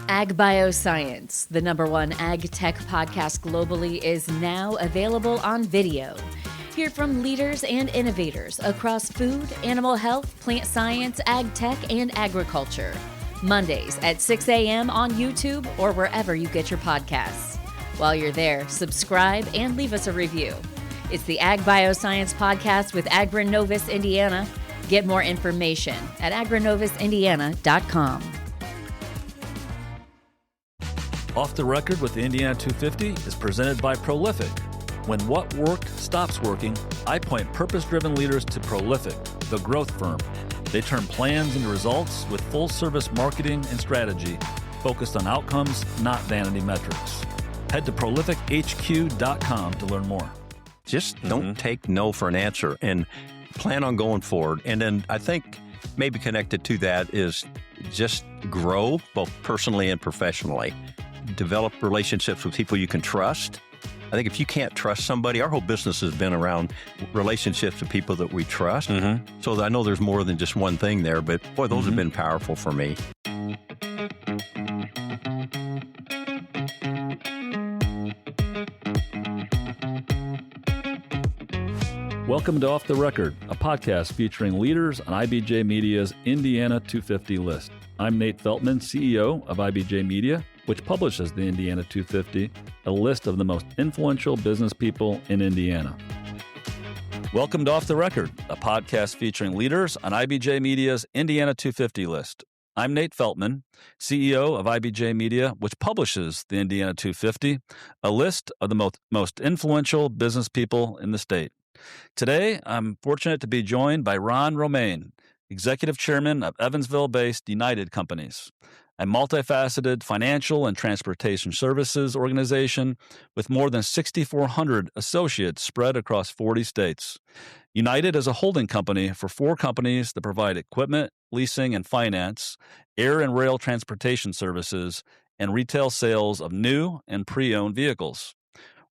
Ag Bioscience, the #1 ag tech podcast globally, is now available on video. Hear from leaders and innovators across food, animal health, plant science, ag tech, and agriculture. Mondays at 6 a.m. on YouTube or wherever you get your podcasts. While you're there, subscribe and leave us a review. It's the Ag Bioscience Podcast with Agronovis Indiana. Get more information at agronovisindiana.com. Off the Record with the Indiana 250 is presented by Prolific. When what worked stops working, I point purpose-driven leaders to Prolific, the growth firm. They turn plans into results with full-service marketing and strategy focused on outcomes, not vanity metrics. Head to prolifichq.com to learn more. Just don't take no for an answer and plan on going forward. And then I think maybe connected to that is just grow both personally and professionally. Develop relationships with people you can trust. I think if you can't trust somebody, our whole business has been around relationships with people that we trust. So I know there's more than just one thing there, but boy, those have been powerful for me. Welcome to Off the Record, a podcast featuring leaders on IBJ Media's Indiana 250 list. I'm Nate Feltman, CEO of IBJ Media, which publishes the Indiana 250, a list of the most influential business people in Indiana. Welcome to Off the Record, a podcast featuring leaders on IBJ Media's Indiana 250 list. I'm Nate Feltman, CEO of IBJ Media, which publishes the Indiana 250, a list of the most influential business people in the state. Today, I'm fortunate to be joined by Romain, Executive Chairman of Evansville-based United Companies, a multifaceted financial and transportation services organization with more than 6,400 associates spread across 40 states. United is a holding company for 4 companies that provide equipment, leasing and finance, air and rail transportation services, and retail sales of new and pre-owned vehicles.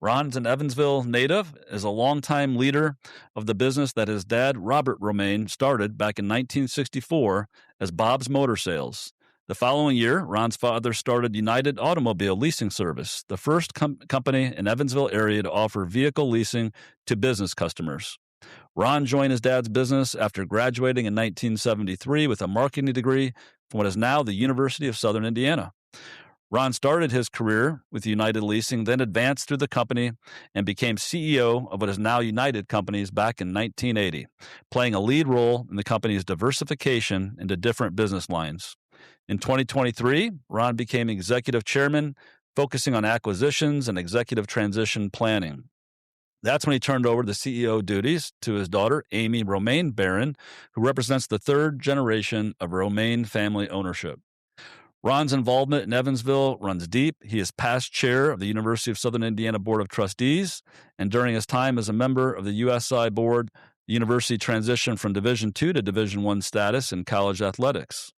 Ron's an Evansville native, is a longtime leader of the business that his dad, Robert Romain, started back in 1964 as Bob's Motor Sales. The following year, Ron's father started United Automobile Leasing Service, the first company in Evansville area to offer vehicle leasing to business customers. Ron joined his dad's business after graduating in 1973 with a marketing degree from what is now the University of Southern Indiana. Ron started his career with United Leasing, then advanced through the company and became CEO of what is now United Companies back in 1980, playing a lead role in the company's diversification into different business lines. In 2023, Ron became executive chairman, focusing on acquisitions and executive transition planning. That's when he turned over the CEO duties to his daughter, Amy Romain Barron, who represents the third generation of Romain family ownership. Ron's involvement in Evansville runs deep. He is past chair of the University of Southern Indiana Board of Trustees, and during his time as a member of the USI Board, the university transitioned from Division II to Division I status in college athletics.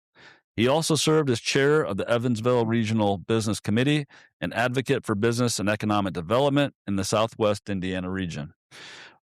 He also served as chair of the Evansville Regional Business Committee and advocate for business and economic development in the Southwest Indiana region.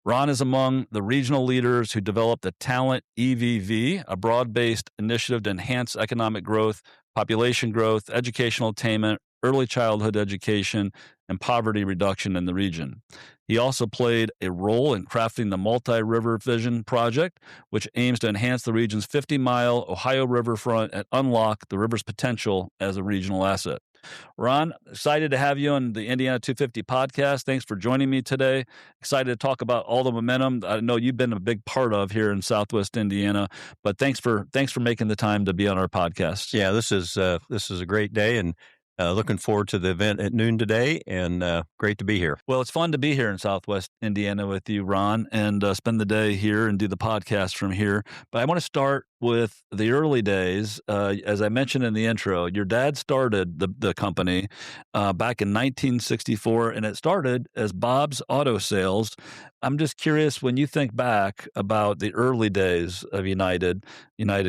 Ron is among the regional leaders who developed the Talent EVV, a broad-based initiative to enhance economic growth, population growth, educational attainment, early childhood education, and poverty reduction in the region. He also played a role in crafting the Multi-River Vision Project, which aims to enhance the region's 50-mile Ohio riverfront and unlock the river's potential as a regional asset. Ron, excited to have you on the Indiana 250 podcast. Thanks for joining me today. Excited to talk about all the momentum I know you've been a big part of here in Southwest Indiana, but thanks for making the time to be on our podcast. Yeah, this is a great day, and looking forward to the event at noon today, and great to be here. Well, it's fun to be here in Southwest Indiana with you, Ron, and spend the day here and do the podcast from here. But I want to start with the early days. As I mentioned in the intro, your dad started the company back in 1964, and it started as Bob's Auto Sales. I'm just curious, when you think back about the early days of United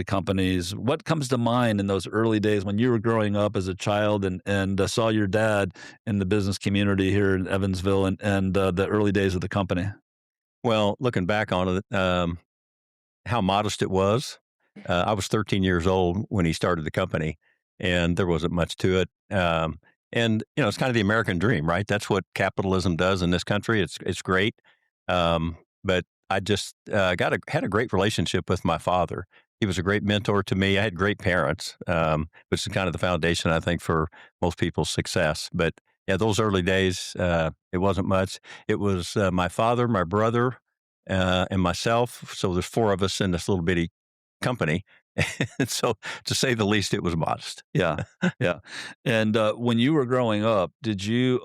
Companies, what comes to mind in those early days when you were growing up as a child and saw your dad in the business community here in Evansville and the early days of the company? Well, looking back on it, how modest it was. I was 13 years old when he started the company, and there wasn't much to it. And it's kind of the American dream, right? That's what capitalism does in this country. It's great, but I just had a great relationship with my father. He was a great mentor to me. I had great parents, which is kind of the foundation, I think, for most people's success. But yeah, those early days, it wasn't much. It was my father, my brother, and myself. So there's four of us in this little bitty company. And so, to say the least, it was modest. Yeah, yeah. And when you were growing up, did you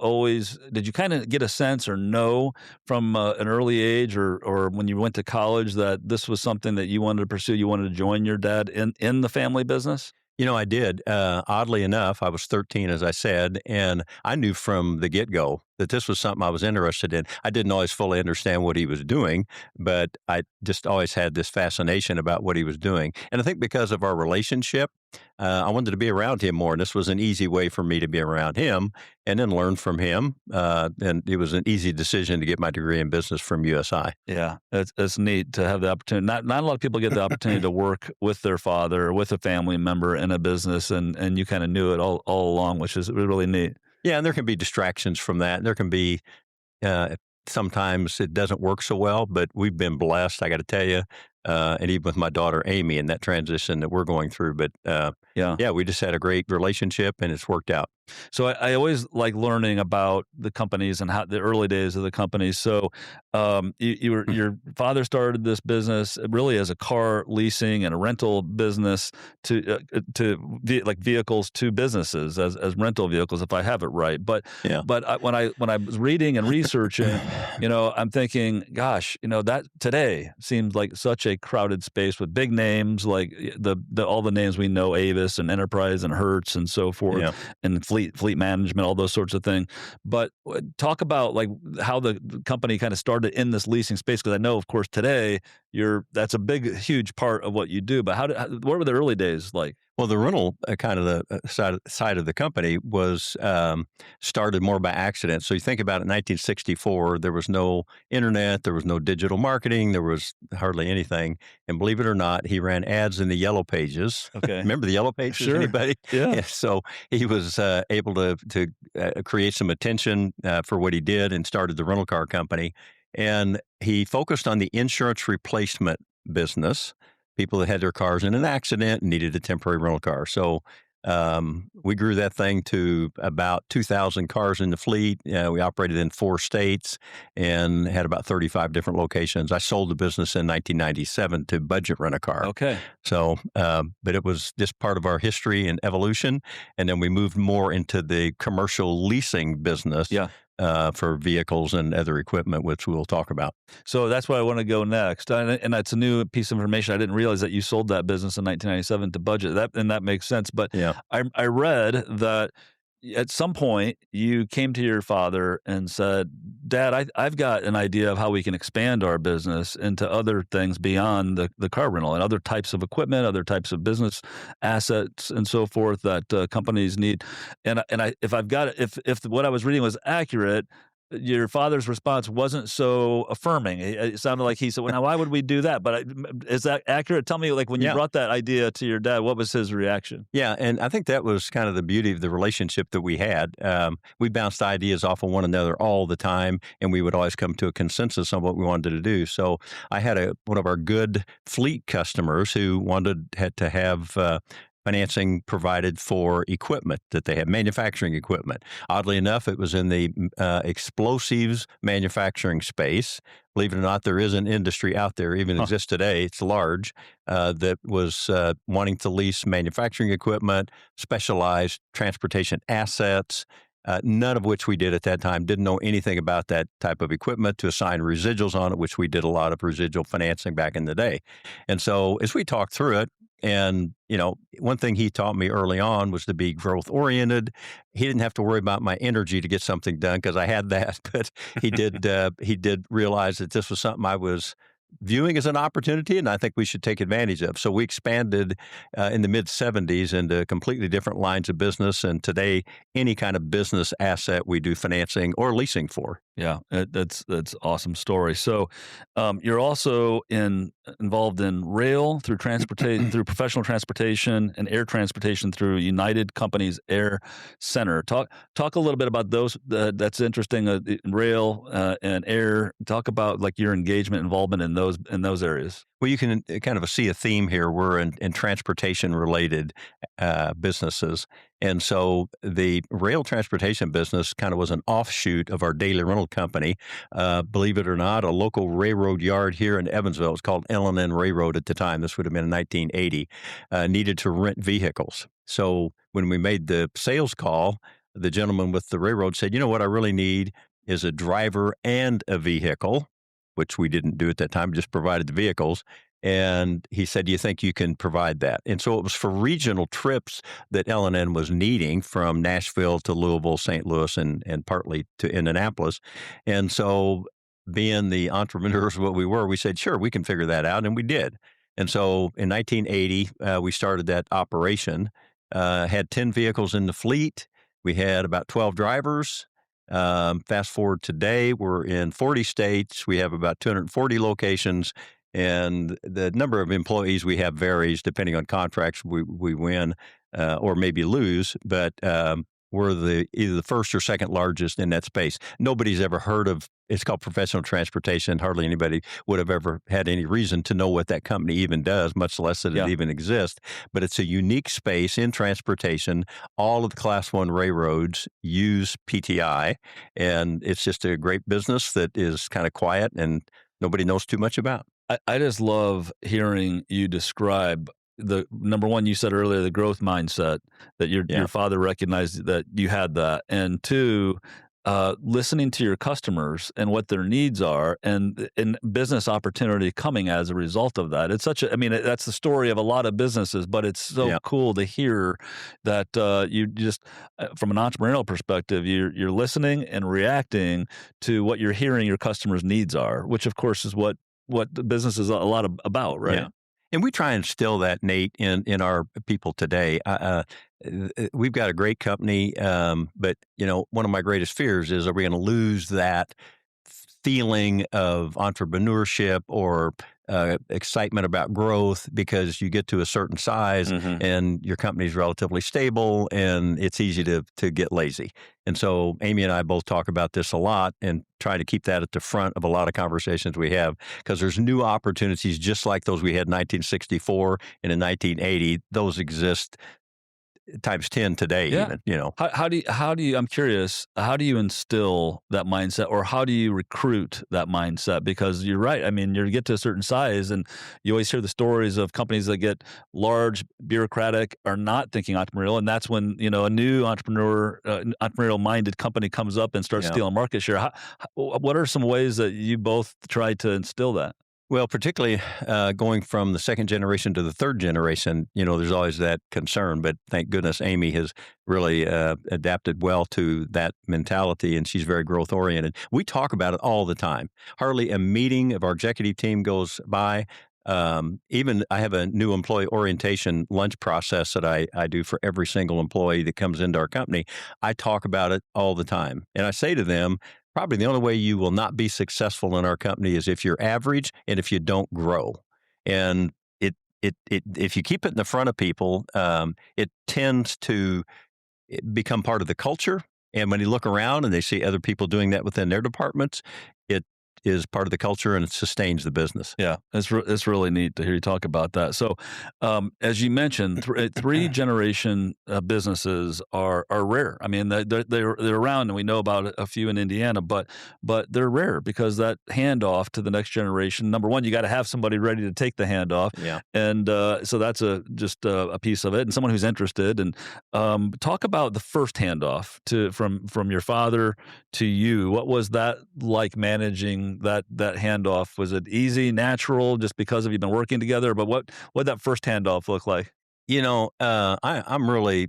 kind of get a sense or know from an early age, or when you went to college, that this was something that you wanted to pursue? You wanted to join your dad in the family business? I did. Oddly enough, I was 13, as I said, and I knew from the get-go that this was something I was interested in. I didn't always fully understand what he was doing, but I just always had this fascination about what he was doing. And I think because of our relationship, I wanted to be around him more, and this was an easy way for me to be around him and then learn from him. And it was an easy decision to get my degree in business from USI. Yeah, it's neat to have the opportunity. Not a lot of people get the opportunity to work with their father or with a family member in a business, and you kind of knew it all along, which is really neat. Yeah, and there can be distractions from that. There can be sometimes it doesn't work so well, but we've been blessed, I got to tell you, and even with my daughter Amy and that transition that we're going through. But yeah, we just had a great relationship, and it's worked out. So I always like learning about the companies and how the early days of the companies. So your father started this business really as a car leasing and a rental business to like vehicles to businesses as rental vehicles, if I have it right. But Yeah. when I was reading and researching, I'm thinking, gosh, that today seems like such a crowded space with big names like all the names we know, Avis and Enterprise and Hertz and so forth, Yeah. and fleet management, all those sorts of things. But talk about like how the company kind of started in this leasing space, because I know, of course, today that's a huge part of what you do. But what were the early days like? Well, the rental kind of the side of the company was started more by accident. So you think about it, in 1964, there was no internet, there was no digital marketing, there was hardly anything. And believe it or not, he ran ads in the Yellow Pages. Okay. Remember the Yellow Pages? Sure. Anybody? Yeah. So he was able to create some attention for what he did and started the rental car company. And he focused on the insurance replacement business. People that had their cars in an accident and needed a temporary rental car. So we grew that thing to about 2,000 cars in the fleet. We operated in 4 states and had about 35 different locations. I sold the business in 1997 to Budget Rent-A-Car. Okay. So, but it was just part of our history and evolution. And then we moved more into the commercial leasing business. Yeah. For vehicles and other equipment, which we'll talk about. So that's where I want to go next. And that's a new piece of information. I didn't realize that you sold that business in 1997 to Budget. And that makes sense. But Yeah. I read that at some point you came to your father and said, Dad, I've got an idea of how we can expand our business into other things beyond the car rental and other types of equipment, other types of business assets and so forth that companies need. And if what I was reading was accurate, your father's response wasn't so affirming. It sounded like he said, well, now why would we do that? But is that accurate? Tell me, like, when you brought that idea to your dad, what was his reaction? Yeah, and I think that was kind of the beauty of the relationship that we had. We bounced ideas off of one another all the time, and we would always come to a consensus on what we wanted to do. So I had one of our good fleet customers who had to have financing provided for equipment that they had, manufacturing equipment. Oddly enough, it was in the explosives manufacturing space. Believe it or not, there is an industry out there, even exists today, it's large, that was wanting to lease manufacturing equipment, specialized transportation assets, none of which we did at that time. Didn't know anything about that type of equipment to assign residuals on it, which we did a lot of residual financing back in the day. And so as we talked through it, and, one thing he taught me early on was to be growth oriented. He didn't have to worry about my energy to get something done because I had that, but he did realize that this was something I was viewing as an opportunity, and I think we should take advantage of. So we expanded in the mid-'70s into completely different lines of business, and today, any kind of business asset we do financing or leasing for. Yeah, that's awesome story. So, you're also involved in rail through transportation through professional transportation and air transportation through United Companies Air Center. Talk a little bit about those. That's interesting. Rail and air. Talk about like your engagement, involvement in those areas. Well, you can kind of see a theme here. We're in transportation related businesses. And so the rail transportation business kind of was an offshoot of our daily rental company. Believe it or not, a local railroad yard here in Evansville, it was called L&N Railroad at the time. This would have been in 1980, needed to rent vehicles. So when we made the sales call, the gentleman with the railroad said, you know what I really need is a driver and a vehicle, which we didn't do at that time, just provided the vehicles. And he said, do you think you can provide that? And so it was for regional trips that L&N was needing from Nashville to Louisville, St. Louis, and partly to Indianapolis. And so being the entrepreneurs what we were, we said, sure, we can figure that out. And we did. And so in 1980, we started that operation, had 10 vehicles in the fleet. We had about 12 drivers. Fast forward today, we're in 40 states. We have about 240 locations, and the number of employees we have varies depending on contracts we win or maybe lose. But we're either the first or second largest in that space. Nobody's ever heard of. It's called professional transportation. Hardly anybody would have ever had any reason to know what that company even does, much less that it even exists. But it's a unique space in transportation. All of the Class 1 railroads use PTI, and it's just a great business that is kind of quiet and nobody knows too much about. I just love hearing you describe the number one, you said earlier, the growth mindset that your father recognized that you had that. And two, listening to your customers and what their needs are and business opportunity coming as a result of that. It's that's the story of a lot of businesses, but it's so cool to hear that you just, from an entrepreneurial perspective, you're listening and reacting to what you're hearing your customers' needs are, which of course is what the business is a lot about, right? Yeah. And we try and instill that, Nate, in our people today. We've got a great company, but one of my greatest fears is, are we going to lose that feeling of entrepreneurship or excitement about growth because you get to a certain size and your company's relatively stable and it's easy to get lazy. And so Amy and I both talk about this a lot and try to keep that at the front of a lot of conversations we have, because there's new opportunities just like those we had in 1964 and in 1980. Those exist times 10 today, even. How do you, I'm curious, how do you instill that mindset, or how do you recruit that mindset? Because you're right. I mean, you get to a certain size and you always hear the stories of companies that get large, bureaucratic, are not thinking entrepreneurial. And that's when, a new entrepreneurial minded company comes up and starts stealing market share. What are some ways that you both try to instill that? Well, particularly going from the second generation to the third generation, there's always that concern. But thank goodness Amy has really adapted well to that mentality, and she's very growth oriented. We talk about it all the time. Hardly a meeting of our executive team goes by. Even I have a new employee orientation lunch process that I do for every single employee that comes into our company. I talk about it all the time. And I say to them, probably the only way you will not be successful in our company is if you're average and if you don't grow. And if you keep it in the front of people, it tends to become part of the culture. And when you look around and they see other people doing that within their departments, it is part of the culture and it sustains the business. Yeah, it's really neat to hear you talk about that. So, as you mentioned, three generation businesses are rare. I mean, they're around, and we know about a few in Indiana, but they're rare because that handoff to the next generation. Number one, you got to have somebody ready to take the handoff. Yeah, and so that's just a piece of it, and someone who's interested. And talk about the first handoff from your father to you. What was that like managing that handoff? Was it easy, natural, just because you've been working together? But what that first handoff look like? I'm really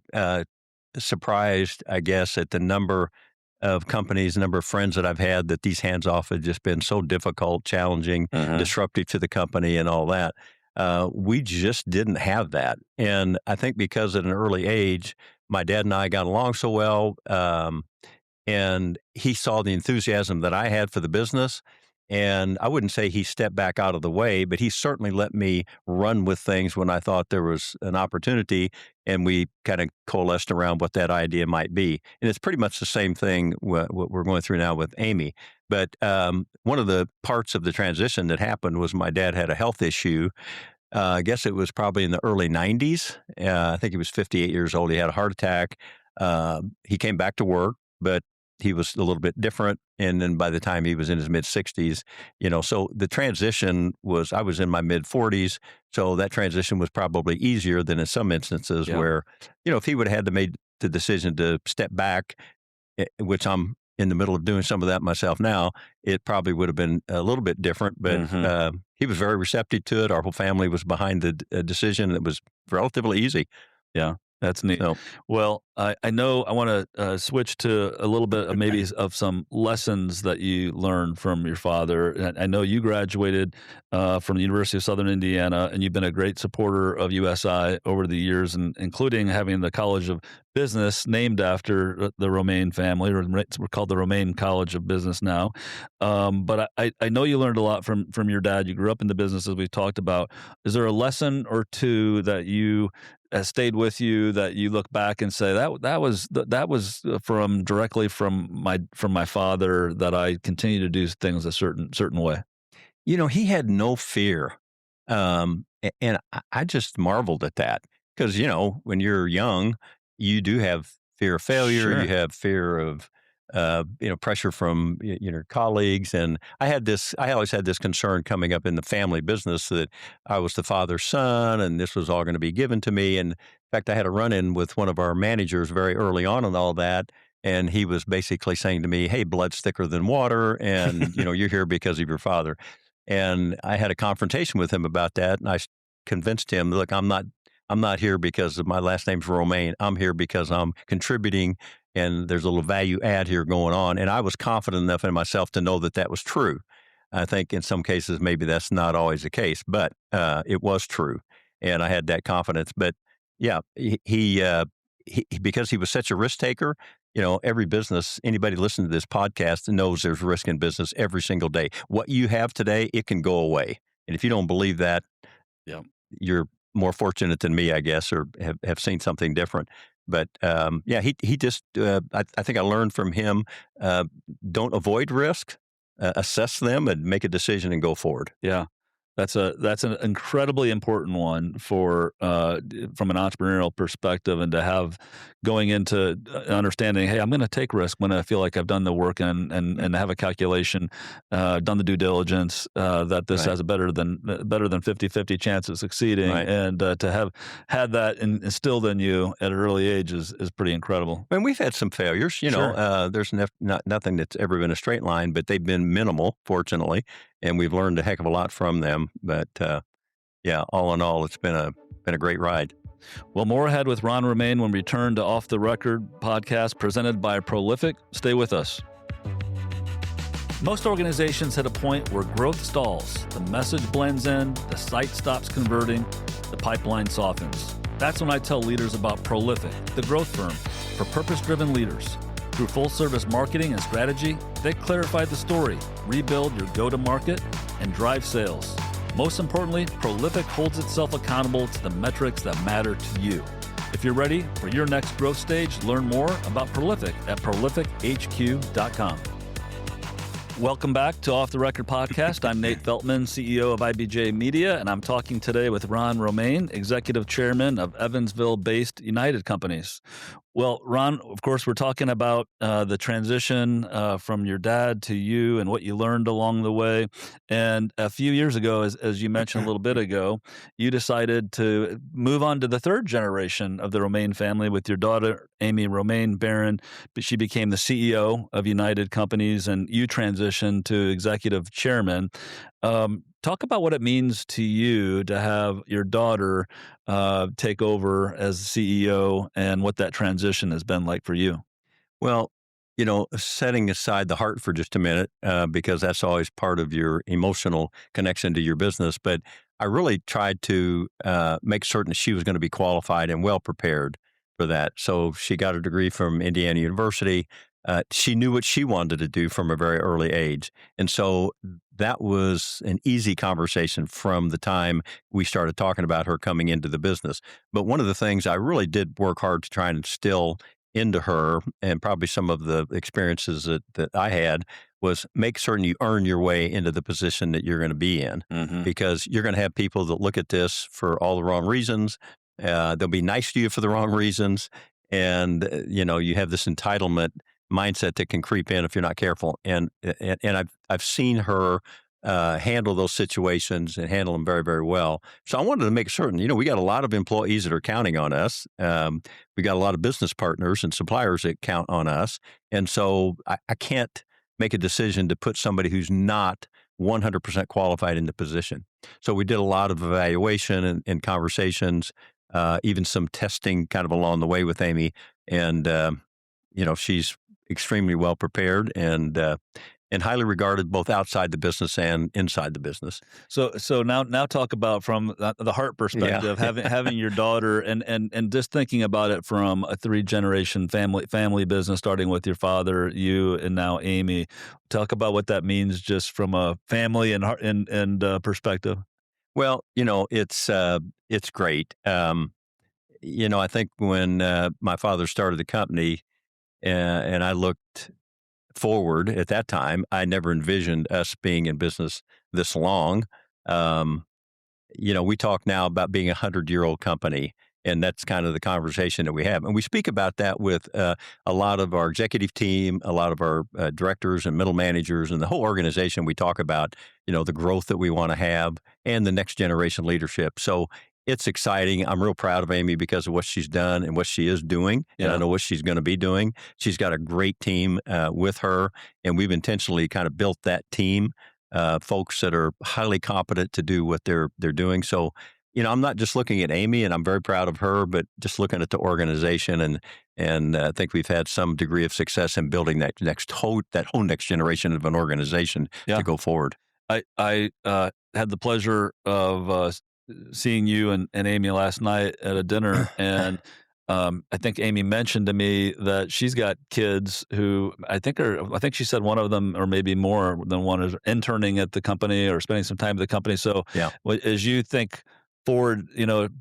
surprised, I guess, at the number of companies, number of friends that I've had that these hands-off have just been so difficult, challenging, disruptive to the company and all that. We just didn't have that. And I think because at an early age, my dad and I got along so well, And he saw the enthusiasm that I had for the business. And I wouldn't say he stepped back out of the way, but he certainly let me run with things when I thought there was an opportunity. And we kind of coalesced around what that idea might be. And it's pretty much the same thing what we're going through now with Amy. But one of the parts of the transition that happened was my dad had a health issue. I guess it was probably in the early 90s. I think he was 58 years old. He had a heart attack. He came back to work, but he was a little bit different. And then by the time he was in his mid 60s, so the transition was, I was in my mid 40s. So that transition was probably easier than in some instances where, if he would have had to make the decision to step back, which I'm in the middle of doing some of that myself now, it probably would have been a little bit different. But he was very receptive to it. Our whole family was behind the decision. It was relatively easy. Yeah. That's neat. So, well, I know I want to switch to a little bit of maybe of some lessons that you learned from your father. And I know you graduated from the University of Southern Indiana, and you've been a great supporter of USI over the years, and including having the College of Business named after the Romain family, or we're called the Romain College of Business now. But I know you learned a lot from your dad. You grew up in the business, as we've talked about. Is there a lesson or two that you has stayed with you that you look back and say that was directly from my father, that I continue to do things a certain way? he had no fear. And I just marveled at that because, when you're young, you do have fear of failure. Sure. You have fear of, pressure from your colleagues. And I always had this concern coming up in the family business that I was the father's son and this was all going to be given to me. And in fact, I had a run-in with one of our managers very early on and all that. And he was basically saying to me, hey, blood's thicker than water. And, you're here because of your father. And I had a confrontation with him about that. And I convinced him, look, I'm not here because of my last name's Romain. I'm here because I'm contributing and there's a little value add here going on. And I was confident enough in myself to know that that was true. I think in some cases, maybe that's not always the case, but it was true. And I had that confidence. But yeah, he because he was such a risk taker, every business, anybody listening to this podcast knows there's risk in business every single day. What you have today, it can go away. And if you don't believe that, you're more fortunate than me, I guess, or have seen something different. But he just, I think I learned from him, don't avoid risk, assess them and make a decision and go forward. Yeah. That's an incredibly important one for from an entrepreneurial perspective, and to have going into understanding, hey, I'm going to take risk when I feel like I've done the work and have a calculation, done the due diligence that this has a better than 50-50 chance of succeeding, and to have had that instilled in you at an early age is pretty incredible. And we've had some failures, Sure. There's nothing that's ever been a straight line, but they've been minimal, fortunately. And we've learned a heck of a lot from them. But all in all, it's been a great ride. Well, more ahead with Ron Romain when we return to Off the Record podcast presented by Prolific. Stay with us. Most organizations hit a point where growth stalls. The message blends in, the site stops converting, the pipeline softens. That's when I tell leaders about Prolific, the growth firm for purpose-driven leaders. Through full-service marketing and strategy, they clarify the story, rebuild your go-to-market, and drive sales. Most importantly, Prolific holds itself accountable to the metrics that matter to you. If you're ready for your next growth stage, learn more about Prolific at prolifichq.com. Welcome back to Off the Record podcast. I'm Nate Feltman, CEO of IBJ Media, and I'm talking today with Ron Romain, Executive Chairman of Evansville-based United Companies. Well, Ron, of course, we're talking about the transition from your dad to you and what you learned along the way. And a few years ago, as you mentioned a little bit ago, you decided to move on to the third generation of the Romain family with your daughter, Amy Romain Barron. She became the CEO of United Companies, and you transitioned to Executive Chairman. Talk about what it means to you to have your daughter take over as CEO and what that transition has been like for you. Well, setting aside the heart for just a minute, because that's always part of your emotional connection to your business. But I really tried to make certain she was going to be qualified and well prepared for that. So she got a degree from Indiana University. she knew what she wanted to do from a very early age. And so that was an easy conversation from the time we started talking about her coming into the business. But one of the things I really did work hard to try and instill into her, and probably some of the experiences that I had, was make certain you earn your way into the position that you're going to be in, because you're going to have people that look at this for all the wrong reasons. They'll be nice to you for the wrong reasons. And, you have this entitlement mindset that can creep in if you're not careful. And I've seen her handle those situations and handle them very, very well. So I wanted to make certain, we got a lot of employees that are counting on us. We got a lot of business partners and suppliers that count on us. And so I can't make a decision to put somebody who's not 100% qualified in the position. So we did a lot of evaluation and conversations, even some testing kind of along the way with Amy. And, she's extremely well prepared and highly regarded both outside the business and inside the business. So now talk about from the heart perspective, having your daughter and just thinking about it from a 3-generation family business, starting with your father, you, and now Amy. Talk about what that means just from a family and perspective. Well, it's great. I think when my father started the company, and I looked forward at that time, I never envisioned us being in business this long. We talk now about being a 100-year-old company, and that's kind of the conversation that we have. And we speak about that with a lot of our executive team, a lot of our directors and middle managers, and the whole organization. We talk about, the growth that we want to have and the next generation leadership. So it's exciting. I'm real proud of Amy because of what she's done and what she is doing. Yeah. And I know what she's going to be doing. She's got a great team with her, and we've intentionally kind of built that team, folks that are highly competent to do what they're doing. So, I'm not just looking at Amy, and I'm very proud of her, but just looking at the organization, and I think we've had some degree of success in building that whole next generation of an organization to go forward. I had the pleasure of seeing you and Amy last night at a dinner, and I think Amy mentioned to me that she's got kids who I think she said one of them, or maybe more than one, is interning at the company or spending some time at the company. So as you think forward,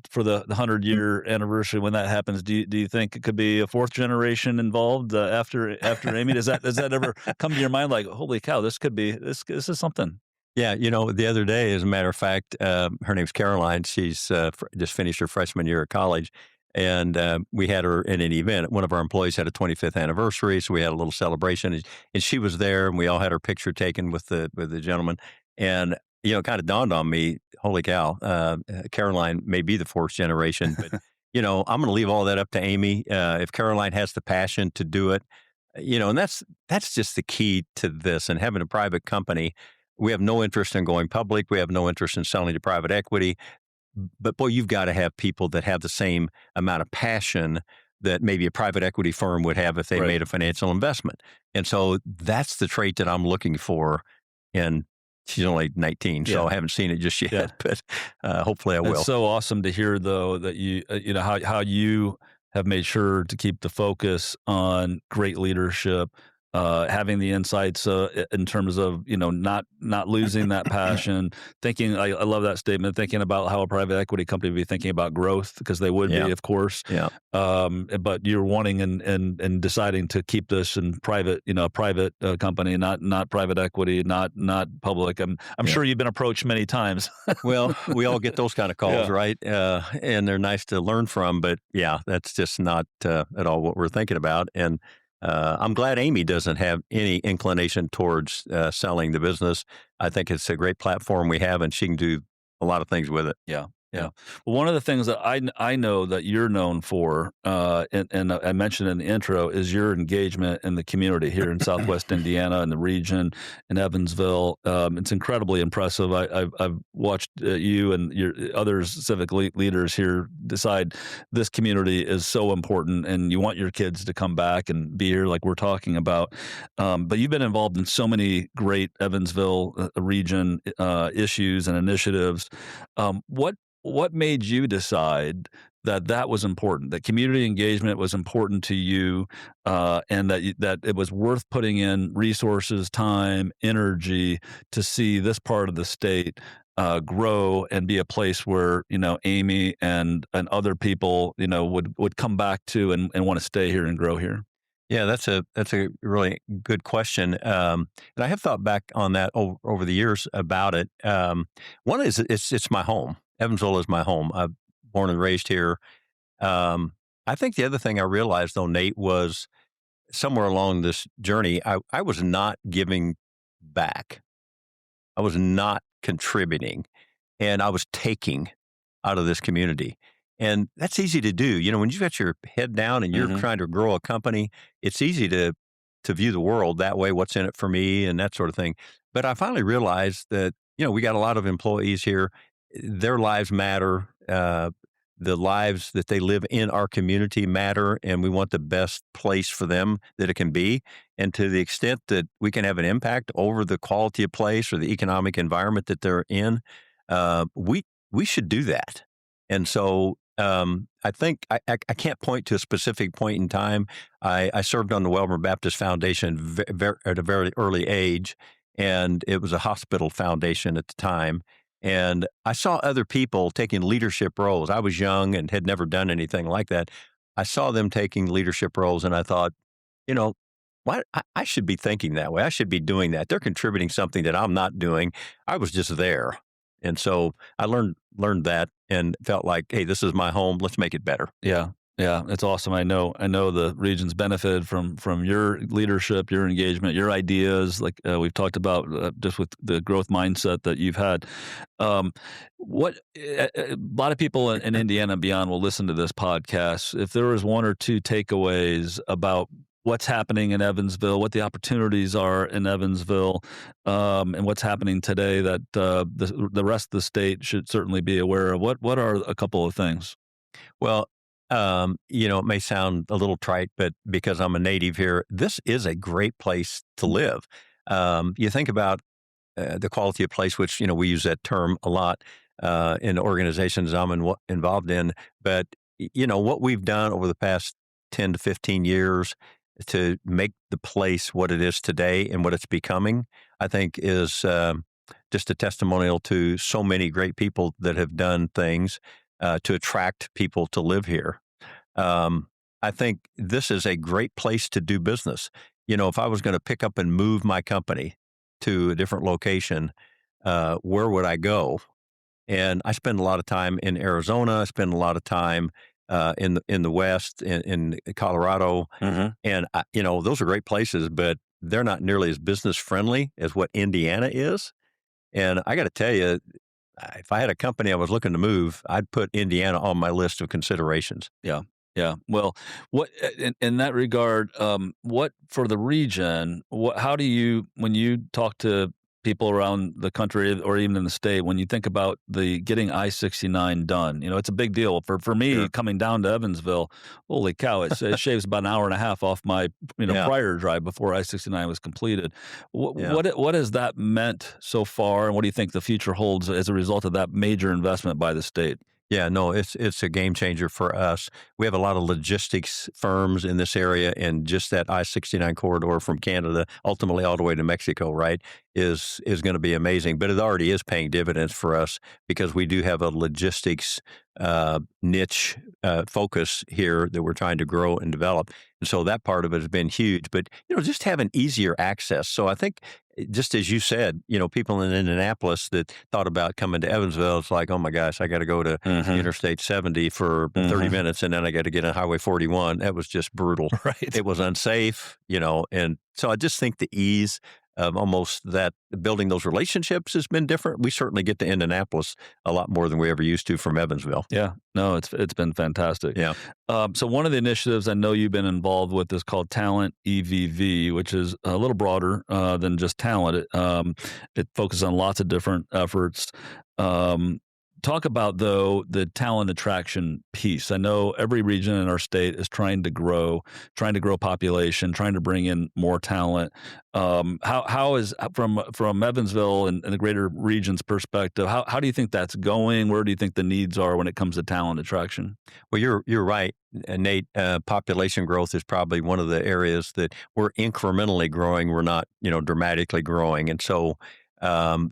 for the 100-year anniversary, when that happens, do you think it could be a 4th generation involved after Amy? Does that ever come to your mind? Like, holy cow, this is something. Yeah, the other day, as a matter of fact, her name's Caroline. She's just finished her freshman year of college, and we had her in an event. One of our employees had a 25th anniversary, so we had a little celebration, and she was there, and we all had her picture taken with the gentleman. And it kind of dawned on me, holy cow, Caroline may be the 4th generation, but I'm going to leave all that up to Amy. If Caroline has the passion to do it, and that's just the key to this. And having a private company, we have no interest in going public. We have no interest in selling to private equity. But boy, you've got to have people that have the same amount of passion that maybe a private equity firm would have if they made a financial investment. And so that's the trait that I'm looking for. And she's only 19, so I haven't seen it just yet, but hopefully I will. It's so awesome to hear, though, that you how you have made sure to keep the focus on great leadership, having the insights in terms of not losing that passion. Thinking, I love that statement. Thinking about how a private equity company would be thinking about growth, because they would be, of course. Yeah. But you're wanting and deciding to keep this in private, a private company, not private equity, not public. I'm sure you've been approached many times. Well, we all get those kind of calls, right? And they're nice to learn from, but that's just not at all what we're thinking about. And I'm glad Amy doesn't have any inclination towards selling the business. I think it's a great platform we have, and she can do a lot of things with it. Yeah. Well, one of the things that I know that you're known for, and I mentioned in the intro, is your engagement in the community here in Southwest Indiana and the region in Evansville. It's incredibly impressive. I've watched you and your other civic leaders here decide this community is so important, and you want your kids to come back and be here, like we're talking about. But you've been involved in so many great Evansville region issues and initiatives. what made you decide that that was important, that community engagement was important to you, and that it was worth putting in resources, time, energy to see this part of the state grow and be a place where Amy and other people would come back to and want to stay here and grow here? Yeah, that's a really good question, and I have thought back on that over the years about it. One is it's my home. Evansville is my home. I'm born and raised here. I think the other thing I realized, though, Nate, was somewhere along this journey, I was not giving back. I was not contributing, and I was taking out of this community. And that's easy to do. When you've got your head down and you're trying to grow a company, it's easy to view the world that way, what's in it for me and that sort of thing. But I finally realized that, we got a lot of employees here. Their lives matter. The lives that they live in our community matter, and we want the best place for them that it can be. And to the extent that we can have an impact over the quality of place or the economic environment that they're in, we should do that. And so I think I can't point to a specific point in time. I served on the Wellborn Baptist Foundation at a very early age, and it was a hospital foundation at the time. And I saw other people taking leadership roles. I was young and had never done anything like that. I saw them taking leadership roles, and I thought, what? I should be thinking that way. I should be doing that. They're contributing something that I'm not doing. I was just there. And so I learned that and felt like, hey, this is my home. Let's make it better. Yeah. Yeah, it's awesome. I know the region's benefited from your leadership, your engagement, your ideas. Like we've talked about, just with the growth mindset that you've had. What a lot of people in Indiana and beyond will listen to this podcast. If there was one or two takeaways about what's happening in Evansville, what the opportunities are in Evansville, and what's happening today that the rest of the state should certainly be aware of, what are a couple of things? Well, it may sound a little trite, but because I'm a native here, this is a great place to live. You think about the quality of place, which, we use that term a lot in organizations I'm involved in. But, what we've done over the past 10 to 15 years to make the place what it is today and what it's becoming, I think is just a testimonial to so many great people that have done things to attract people to live here. I think this is a great place to do business. If I was going to pick up and move my company to a different location, where would I go? And I spend a lot of time in Arizona. I spend a lot of time in the West, in Colorado, and those are great places, but they're not nearly as business friendly as what Indiana is. And I got to tell you, if I had a company I was looking to move, I'd put Indiana on my list of considerations. Yeah. Yeah. Well, what in that regard, what for the region, how do you, when you talk to people around the country or even in the state, when you think about the getting I-69 done, it's a big deal for me. Sure. Coming down to Evansville. Holy cow. It shaves about an hour and a half off my, prior drive before I-69 was completed. What has that meant so far? And what do you think the future holds as a result of that major investment by the state? Yeah, no, it's a game changer for us. We have a lot of logistics firms in this area, and just that I-69 corridor from Canada, ultimately all the way to Mexico, right, is going to be amazing. But it already is paying dividends for us because we do have a logistics niche focus here that we're trying to grow and develop. And so that part of it has been huge. But, just having easier access. So I think, just as you said, people in Indianapolis that thought about coming to Evansville, it's like, oh my gosh, I got to go to Interstate 70 for 30 minutes, and then I got to get on Highway 41. That was just brutal. Right. It was unsafe, and so I just think the ease of almost that building those relationships has been different. We certainly get to Indianapolis a lot more than we ever used to from Evansville. Yeah, no, it's been fantastic. Yeah. So one of the initiatives I know you've been involved with is called Talent EVV, which is a little broader than just talent. It focuses on lots of different efforts. Talk about, though, the talent attraction piece. I know every region in our state is trying to grow population, trying to bring in more talent. How is from Evansville and the greater region's perspective? How do you think that's going? Where do you think the needs are when it comes to talent attraction? Well, you're right, Nate. Population growth is probably one of the areas that we're incrementally growing. We're not, dramatically growing, and so I've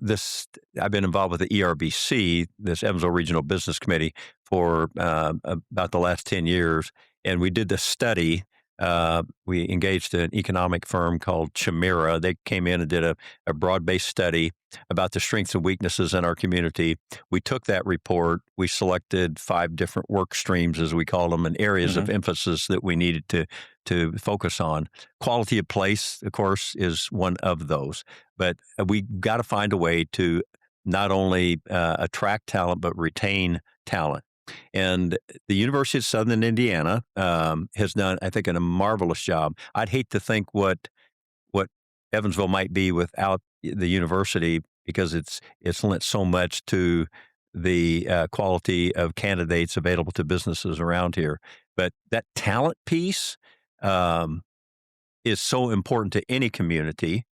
been involved with the ERBC, this Evansville Regional Business Committee, for about the last 10 years. And we did this study. We engaged an economic firm called Chimera. They came in and did a broad-based study about the strengths and weaknesses in our community. We took that report. We selected 5 different work streams, as we call them, and areas of emphasis that we needed to focus on. Quality of place, of course, is one of those. But we got to find a way to not only attract talent, but retain talent. And the University of Southern Indiana has done, I think, a marvelous job. I'd hate to think what Evansville might be without the university, because it's lent so much to the quality of candidates available to businesses around here. But that talent piece is so important to any community.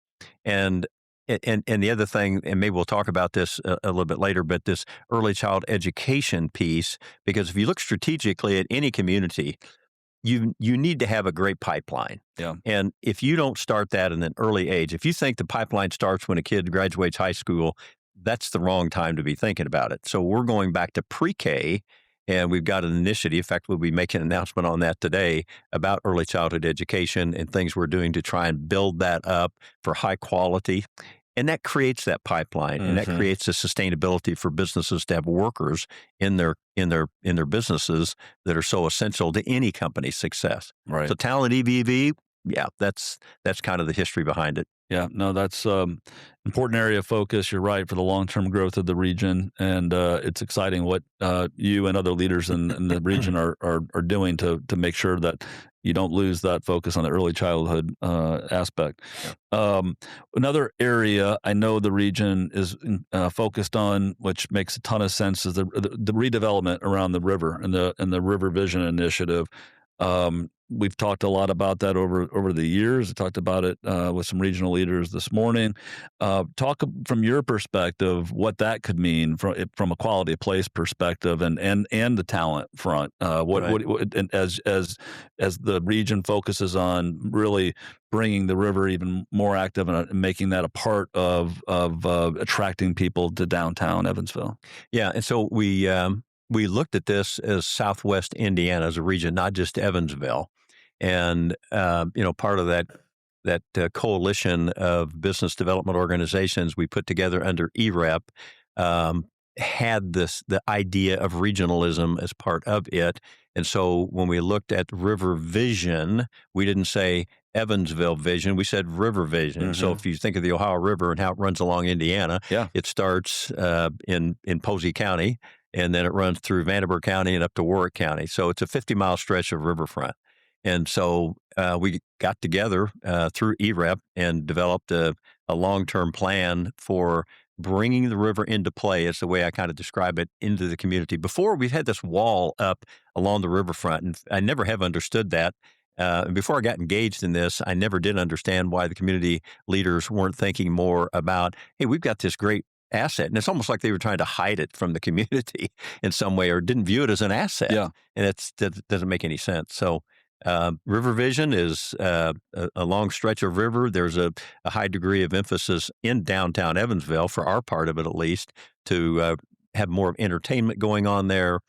And the other thing, and maybe we'll talk about this a little bit later, but this early child education piece, because if you look strategically at any community, you need to have a great pipeline. Yeah. And if you don't start that in an early age, if you think the pipeline starts when a kid graduates high school, that's the wrong time to be thinking about it. So we're going back to pre-K, and we've got an initiative. In fact, we'll be making an announcement on that today about early childhood education and things we're doing to try and build that up for high quality. And that creates that pipeline, and that creates a sustainability for businesses to have workers in their businesses that are so essential to any company's success. Right. So talent EVV, yeah, that's kind of the history behind it. Yeah, no, that's important area of focus. You're right, for the long-term growth of the region, and it's exciting what you and other leaders in the region are doing to make sure that you don't lose that focus on the early childhood aspect. Yeah. Another area I know the region is focused on, which makes a ton of sense, is the redevelopment around the river and the River Vision Initiative. We've talked a lot about that over the years. I talked about it with some regional leaders this morning. Talk from your perspective what that could mean from a quality of place perspective and the talent front. And as the region focuses on really bringing the river even more active and making that a part of attracting people to downtown Evansville. Yeah, and so we looked at this as Southwest Indiana as a region, not just Evansville. And, part of that coalition of business development organizations we put together under EREP had the idea of regionalism as part of it. And so when we looked at River Vision, we didn't say Evansville Vision, we said River Vision. So if you think of the Ohio River and how it runs along Indiana, it starts in Posey County, and then it runs through Vanderburgh County and up to Warwick County. So it's a 50-mile stretch of riverfront. And so we got together through EREP and developed a long-term plan for bringing the river into play, is the way I kind of describe it, into the community. Before, we've had this wall up along the riverfront, and I never have understood that. Before I got engaged in this, I never did understand why the community leaders weren't thinking more about, hey, we've got this great asset. And it's almost like they were trying to hide it from the community in some way, or didn't view it as an asset. Yeah. And that doesn't make any sense. So River Vision is a long stretch of river. There's a high degree of emphasis in downtown Evansville, for our part of it at least, to have more entertainment going on there,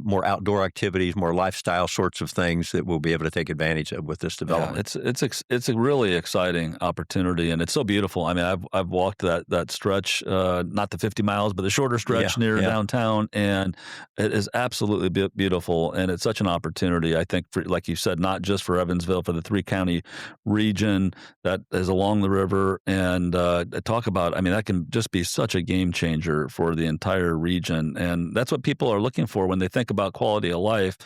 more outdoor activities, more lifestyle sorts of things that we'll be able to take advantage of with this development. Yeah, it's a really exciting opportunity, and it's so beautiful. I mean, I've walked that stretch, not the 50 miles, but the shorter stretch near downtown, and it is absolutely beautiful. And it's such an opportunity, I think, for, like you said, not just for Evansville, for the 3-county region that is along the river. And talk about, I mean, that can just be such a game changer for the entire region, and that's what people are looking for when when they think about quality of life,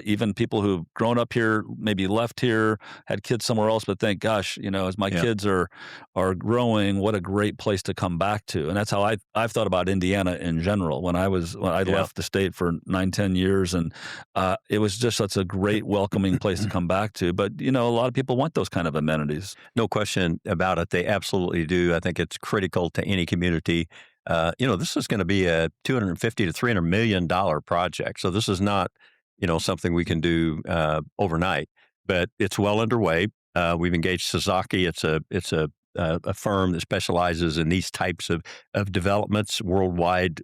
even people who've grown up here, maybe left here, had kids somewhere else, but think, gosh, as my kids are growing, what a great place to come back to. And that's how I've thought about Indiana in general. When I left the state for 9-10 years, and it was just such a great, welcoming place to come back to. But a lot of people want those kind of amenities. No question about it. They absolutely do. I think it's critical to any community. This is going to be a $250 to $300 million project. So this is not, something we can do overnight, but it's well underway. We've engaged Sasaki. It's a firm that specializes in these types of developments, worldwide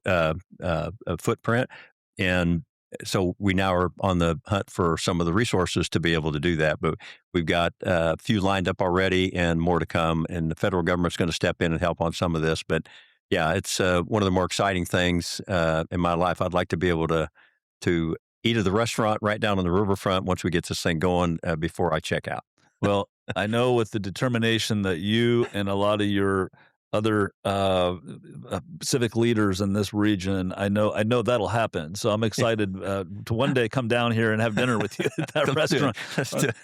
footprint. And so we now are on the hunt for some of the resources to be able to do that. But we've got a few lined up already and more to come. And the federal government's going to step in and help on some of this. But yeah, it's one of the more exciting things in my life. I'd like to be able to eat at the restaurant right down on the riverfront once we get this thing going before I check out. Well, I know with the determination that you and a lot of your other civic leaders in this region, I know that'll happen. So I'm excited to one day come down here and have dinner with you at that restaurant.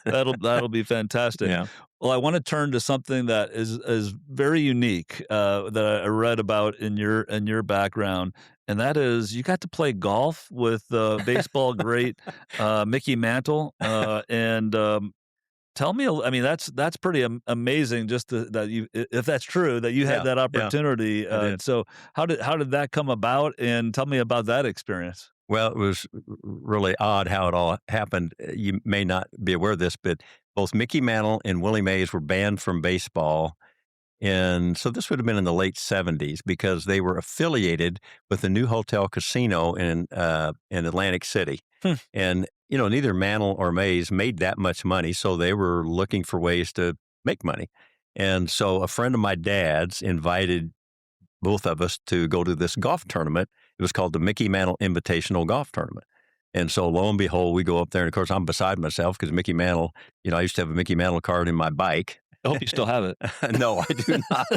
That'll be fantastic. Yeah. Well, I want to turn to something that is very unique that I read about in your background, and that is you got to play golf with baseball great Mickey Mantle, and tell me, I mean, that's pretty amazing. Just that you, if that's true, that you had that opportunity. So how did that come about? And tell me about that experience. Well, it was really odd how it all happened. You may not be aware of this, but both Mickey Mantle and Willie Mays were banned from baseball. And so this would have been in the late 70s because they were affiliated with the New Hotel Casino in Atlantic City. And, neither Mantle or Mays made that much money. So they were looking for ways to make money. And so a friend of my dad's invited both of us to go to this golf tournament. It was called the Mickey Mantle Invitational Golf Tournament. And so lo and behold, we go up there. And of course, I'm beside myself because Mickey Mantle, I used to have a Mickey Mantle card in my bike. I hope you still have it. No, I do not.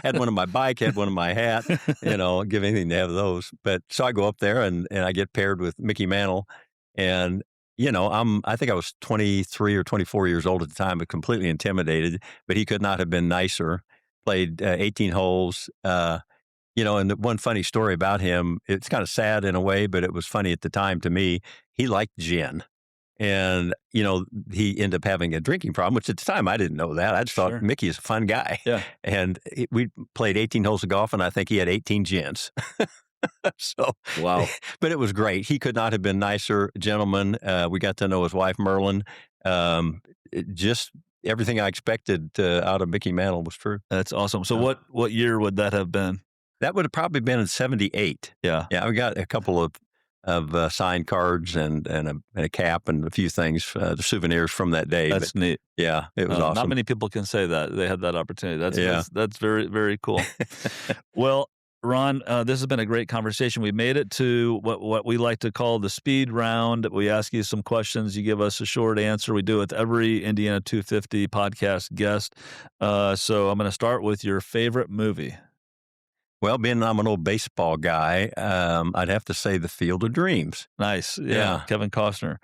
Had one in my bike, had one in my hat, give anything to have those. But so I go up there and I get paired with Mickey Mantle. And, I think I was 23 or 24 years old at the time, but completely intimidated. But he could not have been nicer. Played 18 holes. And the one funny story about him, it's kind of sad in a way, but it was funny at the time to me. He liked gin. And, he ended up having a drinking problem, which at the time I didn't know that. I just thought Mickey is a fun guy. Yeah. And we played 18 holes of golf, and I think he had 18 gins. So, wow. But it was great. He could not have been nicer gentleman. We got to know his wife, Merlin. Just everything I expected out of Mickey Mantle was true. That's awesome. So what year would that have been? That would have probably been in 78. Yeah. Yeah, we got a couple of signed cards and a cap and a few things, the souvenirs from that day. That's neat. Yeah, it was awesome. Not many people can say that they had that opportunity. That's very, very cool. Well, Ron, this has been a great conversation. We made it to what we like to call the speed round. We ask you some questions. You give us a short answer. We do it with every Indiana 250 podcast guest. So I'm going to start with your favorite movie. Well, being I'm an old baseball guy, I'd have to say The Field of Dreams. Nice. Yeah. Kevin Costner.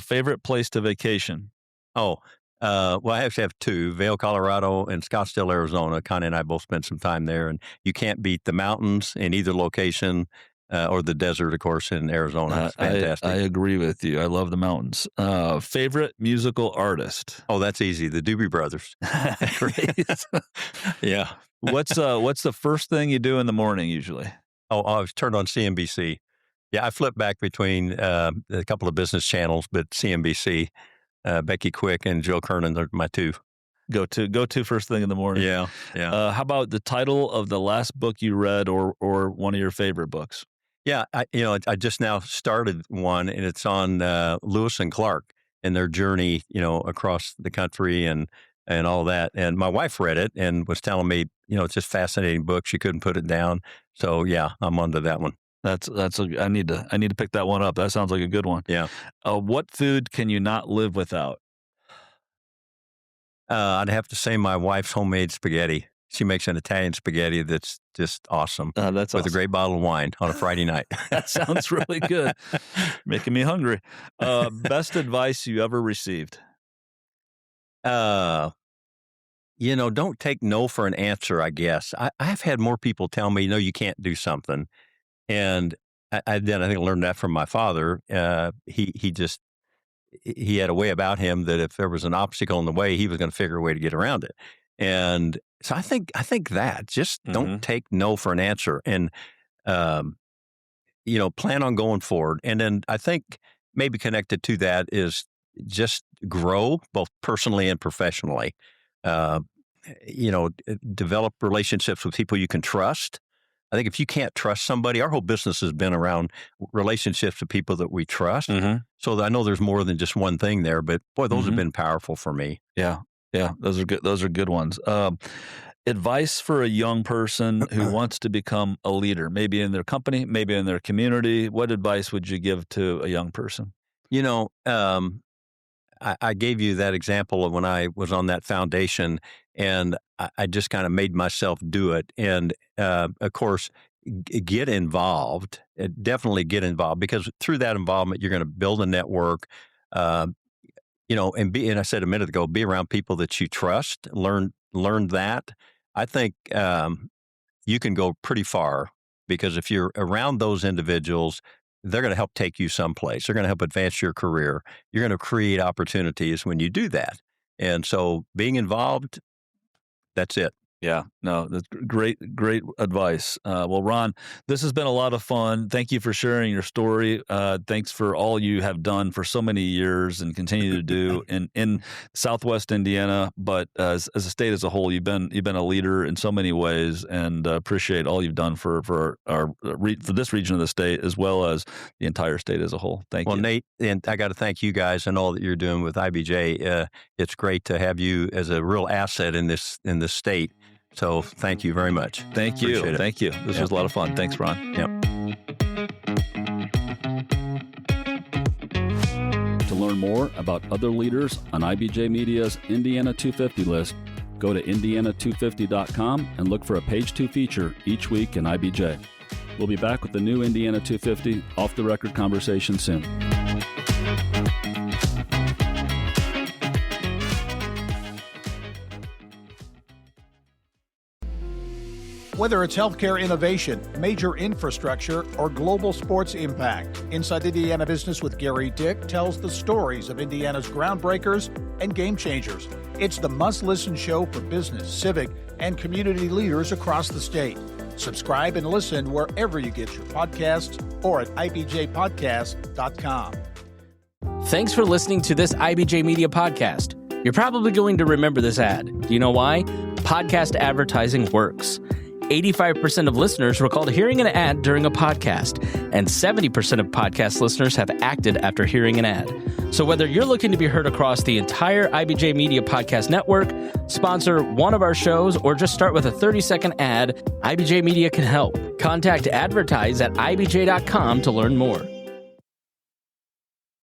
Favorite place to vacation? Well, I actually have two, Vail, Colorado, and Scottsdale, Arizona. Connie and I both spent some time there, and you can't beat the mountains in either location or the desert, of course, in Arizona. It's fantastic. I agree with you. I love the mountains. Favorite musical artist? Oh, that's easy. The Doobie Brothers. Great. Yeah. What's the first thing you do in the morning usually? I was turned on CNBC. Yeah, I flip back between a couple of business channels, but CNBC. Becky Quick and Joe Kernan are my two. Go to first thing in the morning. Yeah. How about the title of the last book you read, or one of your favorite books? Yeah, I just now started one, and it's on Lewis and Clark and their journey, across the country and all that. And my wife read it and was telling me, it's just a fascinating book. She couldn't put it down. So yeah, I'm onto that one. I need to pick that one up. That sounds like a good one. Yeah. What food can you not live without? I'd have to say my wife's homemade spaghetti. She makes an Italian spaghetti that's just awesome. That's with awesome. a great bottle of wine on a Friday night. That sounds really good. Making me hungry. Best advice you ever received? Don't take no for an answer, I guess. I've had more people tell me, no, you can't do something. And I learned that from my father. He had a way about him that if there was an obstacle in the way, he was going to figure a way to get around it. And so I think that just don't take no for an answer, and plan on going forward. And then I think maybe connected to that is just grow both personally and professionally. Develop relationships with people you can trust. I think if you can't trust somebody, our whole business has been around relationships with people that we trust. So I know there's more than just one thing there, but boy, those have been powerful for me. Yeah, those are good. Those are good ones. Advice for a young person who wants to become a leader, maybe in their company, maybe in their community. What advice would you give to a young person? I gave you that example of when I was on that foundation, and I just kind of made myself do it. And of course, get involved. Definitely get involved, because through that involvement, you're going to build a network. And I said a minute ago, be around people that you trust. Learn that. I think you can go pretty far, because if you're around those individuals, they're going to help take you someplace. They're going to help advance your career. You're going to create opportunities when you do that. And so being involved, that's it. Yeah, no, that's great advice. Well, Ron, this has been a lot of fun. Thank you for sharing your story. Thanks for all you have done for so many years and continue to do in Southwest Indiana, but as a state as a whole, you've been a leader in so many ways, and appreciate all you've done for this region of the state as well as the entire state as a whole. Thank you. Well, Nate, and I got to thank you guys and all that you're doing with IBJ. It's great to have you as a real asset in this state. So thank you very much. Thank you. Thank you. This was a lot of fun. Thanks, Ron. Yep. To learn more about other leaders on IBJ Media's Indiana 250 list, go to indiana250.com and look for a Page 2 feature each week in IBJ. We'll be back with the new Indiana 250 off-the-record conversation soon. Whether it's healthcare innovation, major infrastructure, or global sports impact, Inside Indiana Business with Gary Dick tells the stories of Indiana's groundbreakers and game changers. It's the must-listen show for business, civic, and community leaders across the state. Subscribe and listen wherever you get your podcasts or at ibjpodcast.com. Thanks for listening to this IBJ Media podcast. You're probably going to remember this ad. Do you know why? Podcast advertising works. 85% of listeners recalled hearing an ad during a podcast, and 70% of podcast listeners have acted after hearing an ad. So whether you're looking to be heard across the entire IBJ Media podcast network, sponsor one of our shows, or just start with a 30-second ad, IBJ Media can help. Contact advertise@ibj.com to learn more.